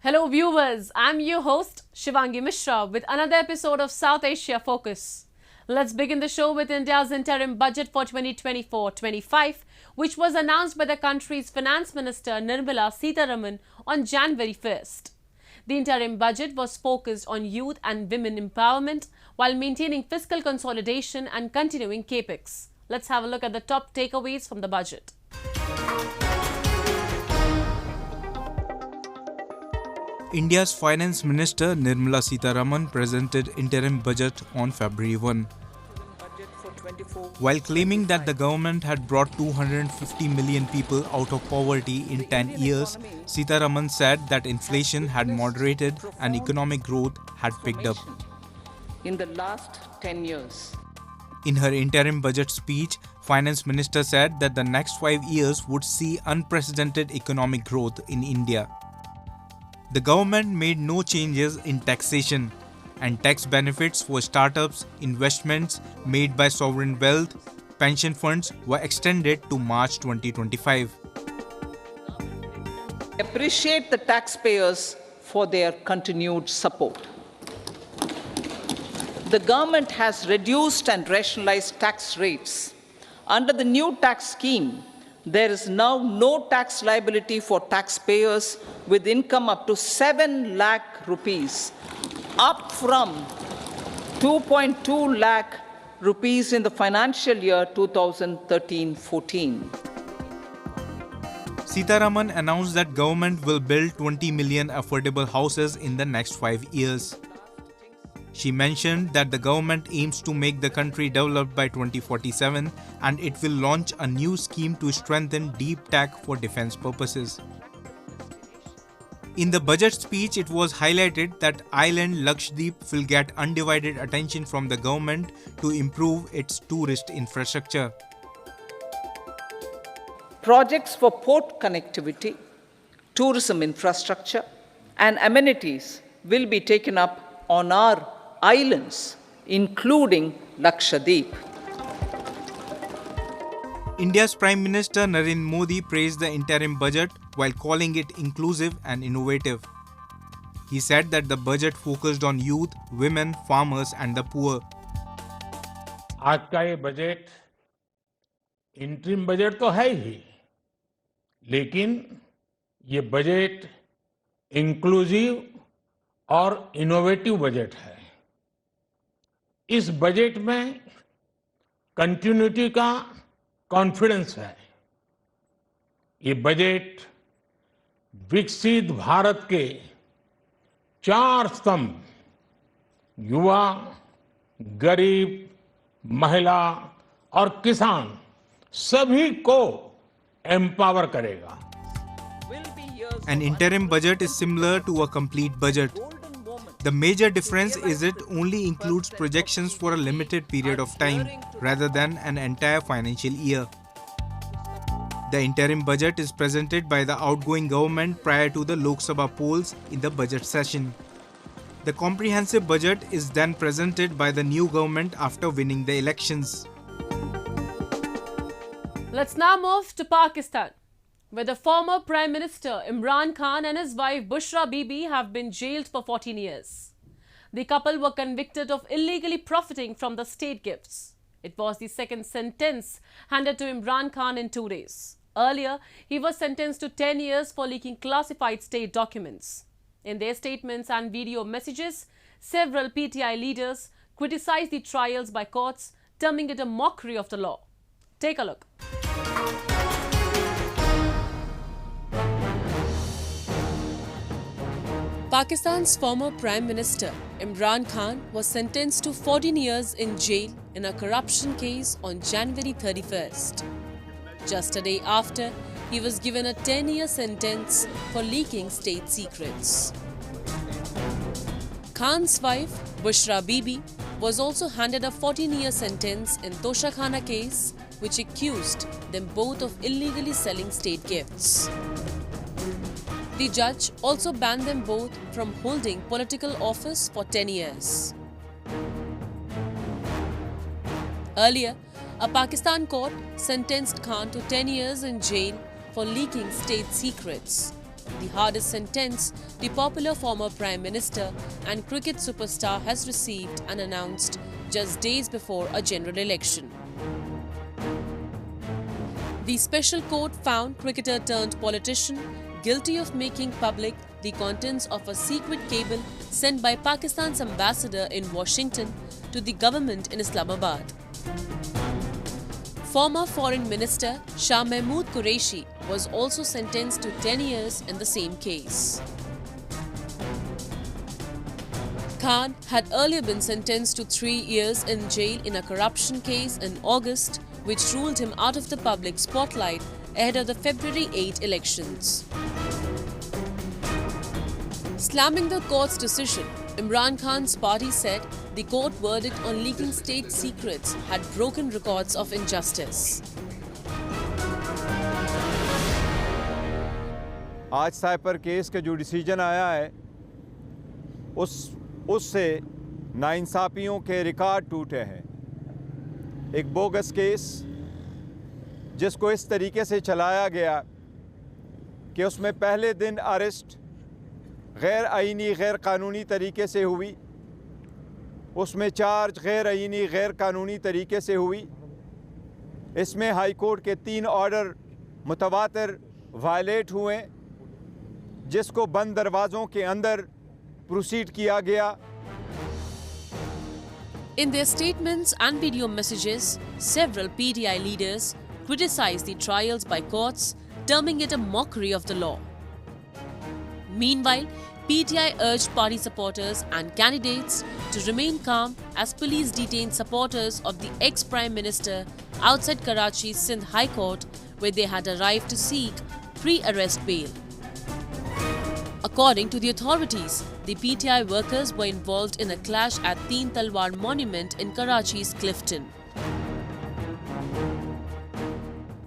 Hello viewers, I'm your host Shivangi Mishra with another episode of South Asia Focus. Let's begin the show with India's interim budget for 2024-25, which was announced by the country's Finance Minister Nirmala Sitharaman on January 1st. The interim budget was focused on youth and women empowerment while maintaining fiscal consolidation and continuing capex. Let's have a look at the top takeaways from the budget. India's Finance Minister Nirmala Sitharaman presented interim budget on February 1. While claiming that the government had brought 250 million people out of poverty in 10 years, Sitharaman said that inflation had moderated and economic growth had picked up. In the last 10 years. In her interim budget speech, Finance Minister said that the next 5 years would see unprecedented economic growth in India. The government made no changes in taxation, and tax benefits for startups, investments made by sovereign wealth, pension funds were extended to March 2025. I appreciate the taxpayers for their continued support. The government has reduced and rationalized tax rates. Under the new tax scheme, there is now no tax liability for taxpayers with income up to 7 lakh rupees, up from 2.2 lakh rupees in the financial year 2013-14. Sitharaman announced that government will build 20 million affordable houses in the next 5 years. She mentioned that the government aims to make the country developed by 2047 and it will launch a new scheme to strengthen deep tech for defense purposes. In the budget speech, it was highlighted that island Lakshadweep will get undivided attention from the government to improve its tourist infrastructure. Projects for port connectivity, tourism infrastructure, and amenities will be taken up on our islands, including Lakshadweep. India's Prime Minister Narendra Modi praised the interim budget while calling it inclusive and innovative. He said that the budget focused on youth, women, farmers and the poor. आज का ये budget interim budget तो है ही, लेकिन ये budget inclusive और innovative budget है. इस बजट में कंटिन्यूटी का कॉन्फिडेंस है. ये बजट विकसित भारत के 4 स्तंभ युवा, गरीब, महिला और किसान सभी को एम्पावर करेगा. An interim budget is similar to a complete budget. The major difference is it only includes projections for a limited period of time rather than an entire financial year. The interim budget is presented by the outgoing government prior to the Lok Sabha polls in the budget session. The comprehensive budget is then presented by the new government after winning the elections. Let's now move to Pakistan, where the former Prime Minister Imran Khan and his wife Bushra Bibi have been jailed for 14 years. The couple were convicted of illegally profiting from the state gifts. It was the second sentence handed to Imran Khan in 2 days. Earlier, he was sentenced to 10 years for leaking classified state documents. In their statements and video messages, several PTI leaders criticized the trials by courts, terming it a mockery of the law. Take a look. Pakistan's former Prime Minister Imran Khan was sentenced to 14 years in jail in a corruption case on January 31st. Just a day after, he was given a 10-year sentence for leaking state secrets. Khan's wife, Bushra Bibi, was also handed a 14-year sentence in Toshakhana case, which accused them both of illegally selling state gifts. The judge also banned them both from holding political office for 10 years. Earlier, a Pakistan court sentenced Khan to 10 years in jail for leaking state secrets. the hardest sentence the popular former Prime Minister and cricket superstar has received and announced just days before a general election. The special court found cricketer turned politician guilty of making public the contents of a secret cable sent by Pakistan's ambassador in Washington to the government in Islamabad. Former Foreign Minister Shah Mahmood Qureshi was also sentenced to 10 years in the same case. Khan had earlier been sentenced to 3 years in jail in a corruption case in August, which ruled him out of the public spotlight ahead of the February 8 elections. Slamming the court's decision, Imran Khan's party said the court verdict on leaking state secrets had broken records of injustice. आज साइपर case का जो decision आया है उससे नाइंसाफियों के record टूटे हैं। एक बोगस केस जिसको इस तरीके से चलाया गया कि उसमें पहले दिन अरेस्ट गैर आईनी गैर कानूनी तरीके से हुई, उसमें चार्ज गैर आईनी गैर कानूनी तरीके से हुई। इसमें हाई कोर्ट के 3 ऑर्डर मुतवातिर वायलेट हुए, जिसको बंद दरवाज़ों के अंदर प्रोसीड किया गया। In their statements and video messages, several PTI leaders criticized the trials by courts, terming it a mockery of the law. Meanwhile, PTI urged party supporters and candidates to remain calm as police detained supporters of the ex-Prime Minister outside Karachi's Sindh High Court, where they had arrived to seek pre-arrest bail. According to the authorities, the PTI workers were involved in a clash at Teen Talwar Monument in Karachi's Clifton.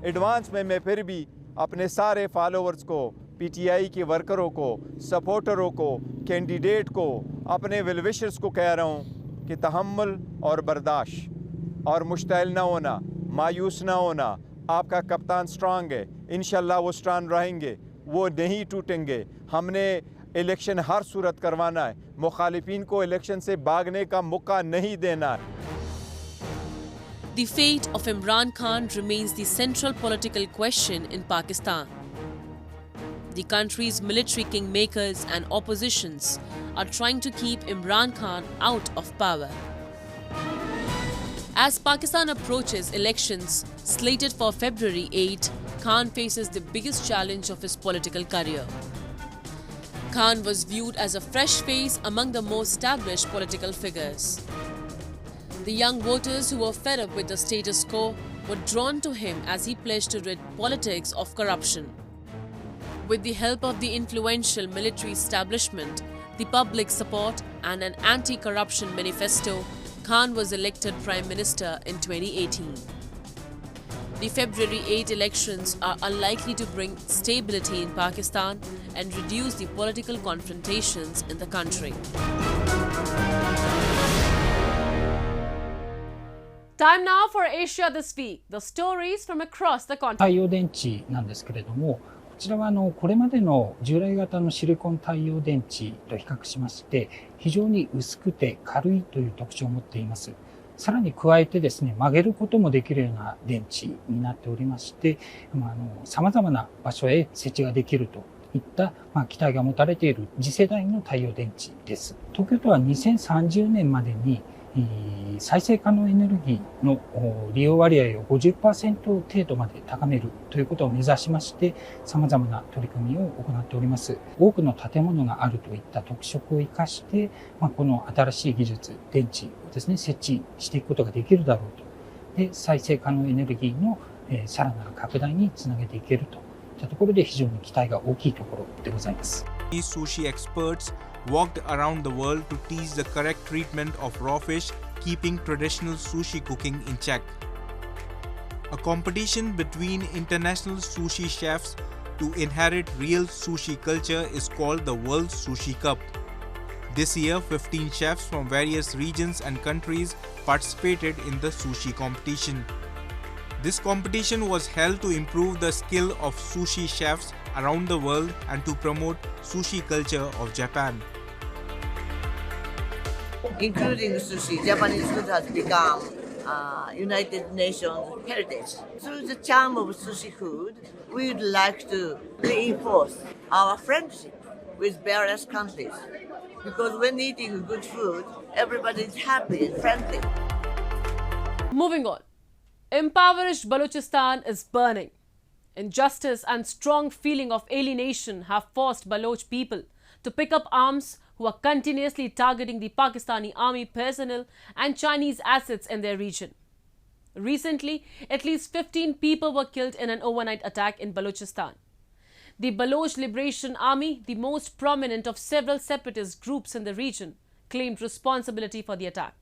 Advance में मैं फिर भी अपने सारे followers को, PTI के वर्करों को, सपोर्टरों को, कैंडिडेट को, अपने वेल विशर्स को कह रहा हूँ कि तहम्मुल और बर्दाश्त और मुश्तइल ना होना, मायूस ना होना। आपका कप्तान स्ट्रांग है, इंशाल्लाह वो स्ट्रांग रहेंगे, वो नहीं टूटेंगे। हमने इलेक्शन हर सूरत करवाना है, मुखालिफिन को इलेक्शन से भागने का मौका नहीं देना है। The fate of Imran Khan remains the central political question in Pakistan. The country's military kingmakers and oppositions are trying to keep Imran Khan out of power. As Pakistan approaches elections slated for February 8, Khan faces the biggest challenge of his political career. Khan was viewed as a fresh face among the more established political figures. The young voters who were fed up with the status quo were drawn to him as he pledged to rid politics of corruption. With the help of the influential military establishment, the public support and an anti-corruption manifesto, Khan was elected Prime Minister in 2018. The February 8 elections are unlikely to bring stability in Pakistan and reduce the political confrontations in the country. Time now for Asia This Week, the stories from across the continent. 太陽電池なんですけれども、こちらはこれまでの従来型のシリコン太陽電池と比較しまして、非常に薄くて軽いという特徴を持っています。さらに加えてですね、曲げることもできるような電池になっておりまして、様々な場所へ設置ができるといった期待が持たれている次世代の太陽電池です。東京都は2030年までに再生可能エネルギーの利用割合を 50% 程度まで高めるということを目指しまして、様々な取り組みを行っております。多くの建物があるといった特色を生かして、この新しい技術、電池をですね、設置していくことができるだろうと。で、再生可能エネルギーのさらなる拡大につなげていけるといったところで非常に期待が大きいところでございます。These sushi experts walked around the world to teach the correct treatment of raw fish, keeping traditional sushi cooking in check. A competition between international sushi chefs to inherit real sushi culture is called the World Sushi Cup. This year, 15 chefs from various regions and countries participated in the sushi competition. This competition was held to improve the skill of sushi chefs around the world and to promote sushi culture of Japan. Including sushi, Japanese food has become United Nations heritage. Through the charm of sushi food, we would like to reinforce our friendship with various countries. Because when eating good food, everybody is happy and friendly. Moving on. Impoverished Balochistan is burning. Injustice and strong feeling of alienation have forced Baloch people to pick up arms, who are continuously targeting the Pakistani army personnel and Chinese assets in their region. Recently, at least 15 people were killed in an overnight attack in Balochistan. The Baloch Liberation Army, the most prominent of several separatist groups in the region, claimed responsibility for the attack.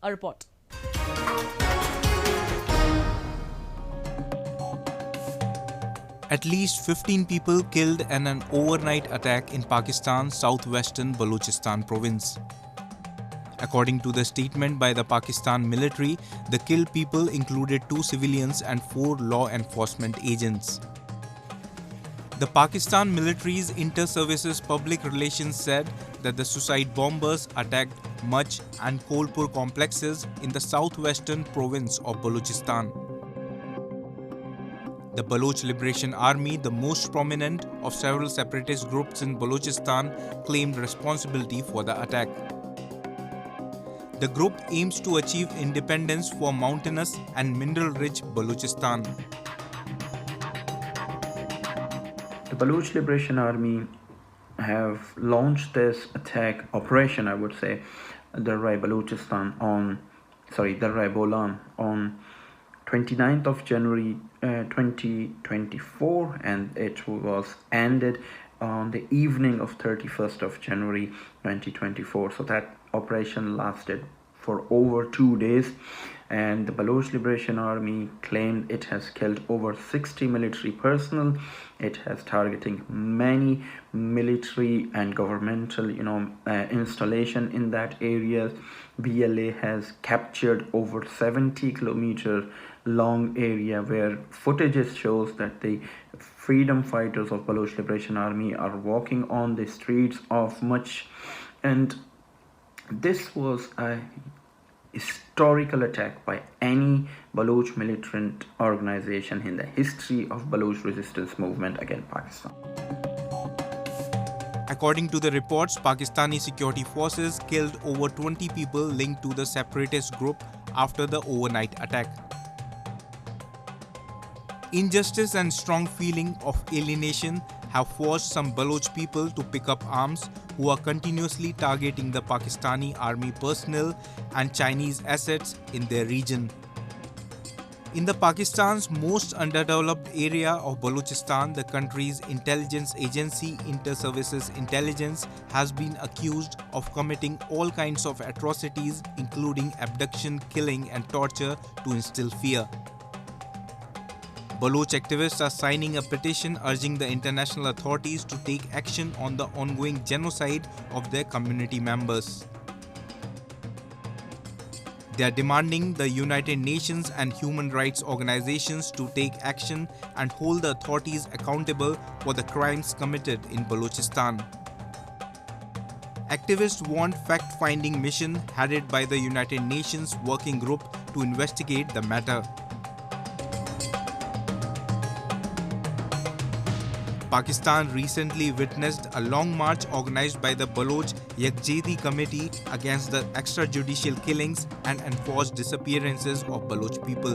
A report. At least 15 people killed in an overnight attack in Pakistan's southwestern Balochistan province. According to the statement by the Pakistan military, the killed people included 2 civilians and 4 law enforcement agents. The Pakistan military's inter-services public relations said that the suicide bombers attacked Mach and Kolpur complexes in the southwestern province of Balochistan. The Baloch Liberation Army, the most prominent of several separatist groups in Balochistan, claimed responsibility for the attack. The group aims to achieve independence for mountainous and mineral-rich Balochistan. The Baloch Liberation Army have launched this attack operation, I would say, Darrai Bolan on 29th of January 2024, and it was ended on the evening of 31st of January 2024. So that operation lasted for over 2 days, and the Baloch Liberation Army claimed it has killed over 60 military personnel. It has targeting many military and governmental installation in that area. BLA has captured over 70 kilometer long area where footage shows that the freedom fighters of Baloch Liberation Army are walking on the streets of Mach, and this was a historical attack by any Baloch militant organization in the history of Baloch resistance movement against Pakistan. According to the reports, Pakistani security forces killed over 20 people linked to the separatist group after the overnight attack. Injustice and strong feeling of alienation have forced some Baloch people to pick up arms, who are continuously targeting the Pakistani army personnel and Chinese assets in their region. In the Pakistan's most underdeveloped area of Balochistan, the country's intelligence agency, Inter-Services Intelligence, has been accused of committing all kinds of atrocities, including abduction, killing and torture to instill fear. Baloch activists are signing a petition urging the international authorities to take action on the ongoing genocide of their community members. They are demanding the United Nations and human rights organizations to take action and hold the authorities accountable for the crimes committed in Balochistan. Activists want fact-finding mission headed by the United Nations Working Group to investigate the matter. Pakistan recently witnessed a long march organized by the Baloch Yakjehti Committee against the extrajudicial killings and enforced disappearances of Baloch people.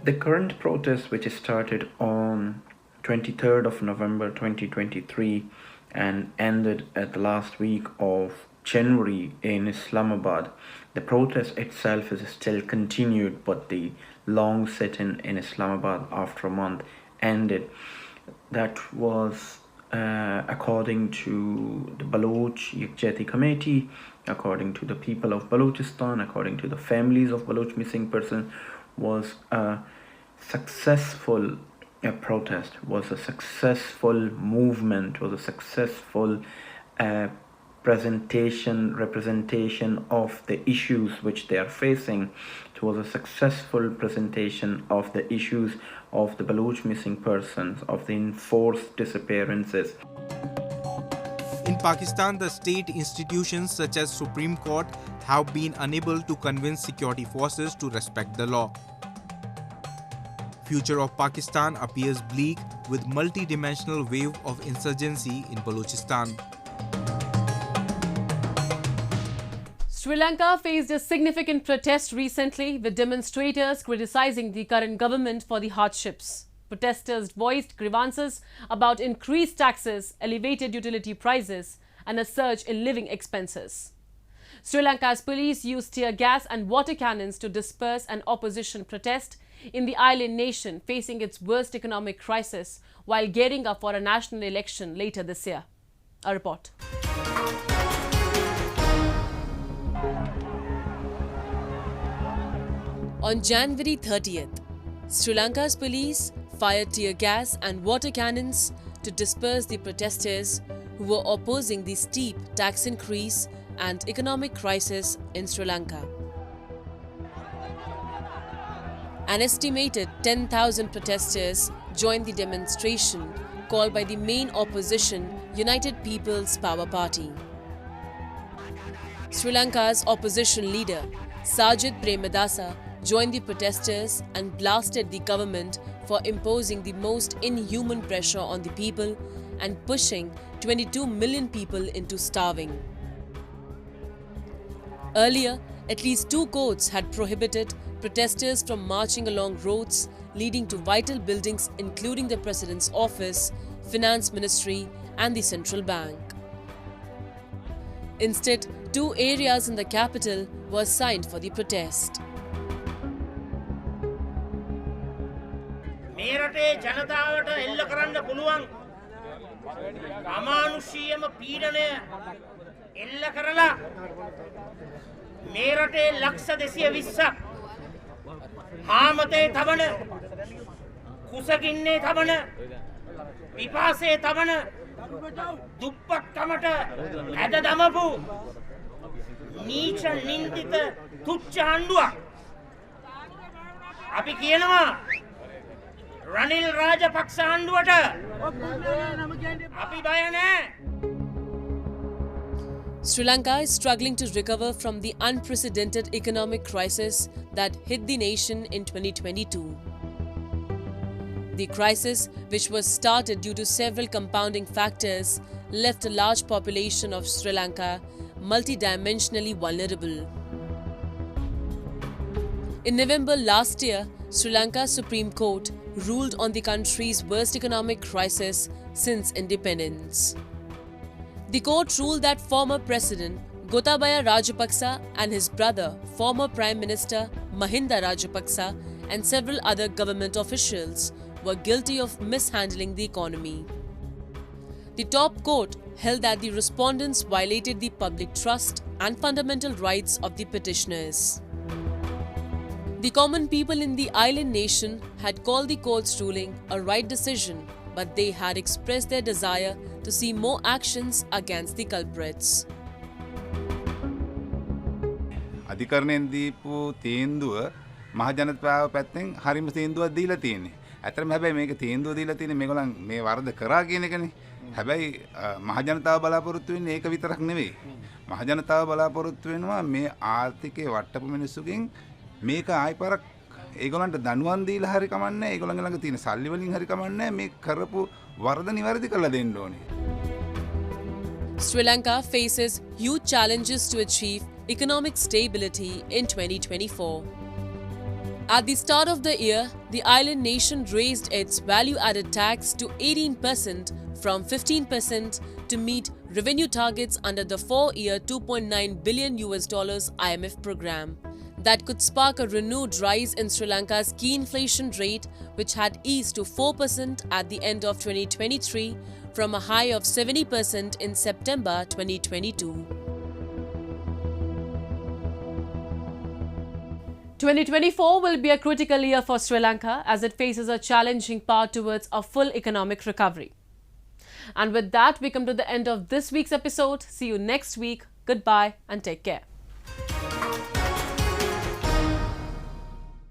The current protest, which started on 23rd of November 2023 and ended at the last week of January in Islamabad, the protest itself is still continued, but the long sit-in in Islamabad after a month ended. That was according to the Baloch Yakjehti Committee, according to the people of Balochistan, according to the families of Baloch missing persons, was a successful protest, was a successful movement, was a successful representation of the issues which they are facing. It was a successful presentation of the issues of the Baloch missing persons, of the enforced disappearances. In Pakistan, the state institutions such as Supreme Court have been unable to convince security forces to respect the law. Future of Pakistan appears bleak with multi-dimensional wave of insurgency in Balochistan. Sri Lanka faced a significant protest recently with demonstrators criticizing the current government for the hardships. Protesters voiced grievances about increased taxes, elevated utility prices and a surge in living expenses. Sri Lanka's police used tear gas and water cannons to disperse an opposition protest in the island nation facing its worst economic crisis while gearing up for a national election later this year. A report. On January 30th, Sri Lanka's police fired tear gas and water cannons to disperse the protesters who were opposing the steep tax increase and economic crisis in Sri Lanka. An estimated 10,000 protesters joined the demonstration called by the main opposition United People's Power Party. Sri Lanka's opposition leader Sajid Premadasa joined the protesters and blasted the government for imposing the most inhuman pressure on the people and pushing 22 million people into starving. Earlier, at least 2 courts had prohibited protesters from marching along roads leading to vital buildings including the President's office, Finance Ministry and the Central Bank. Instead, 2 areas in the capital were assigned for the protest. මේ රටේ ජනතාවට එල්ල කරන්න පුළුවන් අමානුෂීයම පීඩනය එල්ල කරලා මේ රටේ ලක්ෂ 220ක් හාමතේ තබන කුසගින්නේ තබන පිපාසයේ තබන දුප්පත්කමට ඇද දමපු නීච නින්දිත තුච්ච හඬුවක් අපි කියනවා Ranil Rajapaksa හඬුවට අපි බය නැහැ. Sri Lanka is struggling to recover from the unprecedented economic crisis that hit the nation in 2022. The crisis, which was started due to several compounding factors, left a large population of Sri Lanka multidimensionally vulnerable. In November last year, Sri Lanka's Supreme Court ruled on the country's worst economic crisis since independence. The court ruled that former President Gotabaya Rajapaksa and his brother, former Prime Minister Mahinda Rajapaksa, and several other government officials were guilty of mishandling the economy. The top court held that the respondents violated the public trust and fundamental rights of the petitioners. The common people in the island nation had called the court's ruling a right decision, but they had expressed their desire to see more actions against the culprits. අධිකරණයෙන් දීපු තීන්දුව මහ ජනතාව පැත්තෙන් හරිම තීන්දුවක් දීලා තියෙන්නේ. ඇත්තටම හැබැයි මේක තීන්දුව දීලා තියෙන්නේ මේගොල්ලන් මේ වරද කරා කියන එකනේ. හැබැයි මහ ජනතාව බලාපොරොත්තු වෙන්නේ ඒක විතරක් නෙවෙයි. මහ ජනතාව බලාපොරොත්තු වෙනවා මේ ආර්ථිකයේ වට්ටපු මිනිස්සුකින් මේක ආයිපාරක් ඒගොල්ලන්ට දනුවම් දීලා හරි කමන්නේ ඒගොල්ලන්ගේ ළඟ තියෙන සල්ලි වලින් හරි කමන්නේ මේ කරපු වරද නිවැරදි කරලා දෙන්න ඕනේ. Sri Lanka faces huge challenges to achieve economic stability in 2024. At the start of the year, the island nation raised its value-added tax to 18% from 15% to meet revenue targets under the 4-year $2.9 billion IMF program. That could spark a renewed rise in Sri Lanka's key inflation rate, which had eased to 4% at the end of 2023 from a high of 70% in September 2022. 2024 will be a critical year for Sri Lanka as it faces a challenging path towards a full economic recovery. And with that, we come to the end of this week's episode. See you next week. Goodbye and take care.